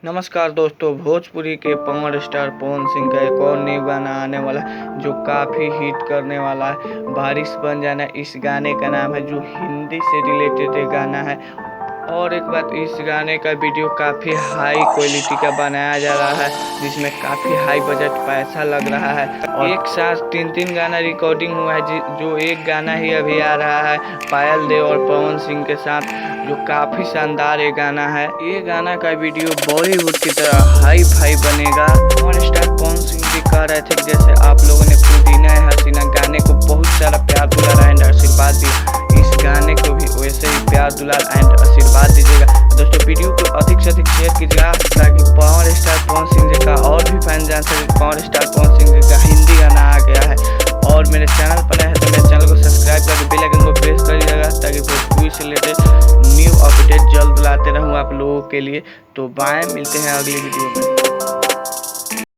नमस्कार दोस्तों, भोजपुरी के पावर स्टार पवन सिंह का एक और न्यू गाना आने वाला है जो काफ़ी हिट करने वाला है। बारिश बन जाना इस गाने का नाम है, जो हिंदी से रिलेटेड एक गाना है। और एक बात, इस गाने का वीडियो काफ़ी हाई क्वालिटी का बनाया जा रहा है, जिसमें काफ़ी हाई बजट पैसा लग रहा है। और एक साथ तीन गाना रिकॉर्डिंग हुआ है, जो एक गाना ही अभी आ रहा है पायल देव और पवन सिंह के साथ, जो काफ़ी शानदार ये गाना है। ये गाना का वीडियो बॉलीवुड की तरह हाई फाई बनेगा। पावर स्टार पवन सिंह भी कह रहे थे कि जैसे आप लोगों ने पुदीना है हसीना गाने को बहुत सारा प्यार दुलार एंड आशीर्वाद दिया, इस गाने को भी वैसे ही प्यार दुलार एंड आशीर्वाद दीजिएगा। दोस्तों, वीडियो को अधिक से अधिक शेयर कीजिएगा ताकि पावर स्टार पवन सिंह जी का और भी फैन जान सके। पावर स्टार पवन सिंह जी का हिंदी गाना आ गया है। और मेरे चैनल पर है तो मेरे चैनल को सब्सक्राइब करके बेल आइकन को प्रेस करिएगा ताकि भोजपुरी से रिलेटेड न्यू अपडेट जल्द लाते रहूँ आप लोगों के लिए। तो बाय, मिलते हैं अगली वीडियो में।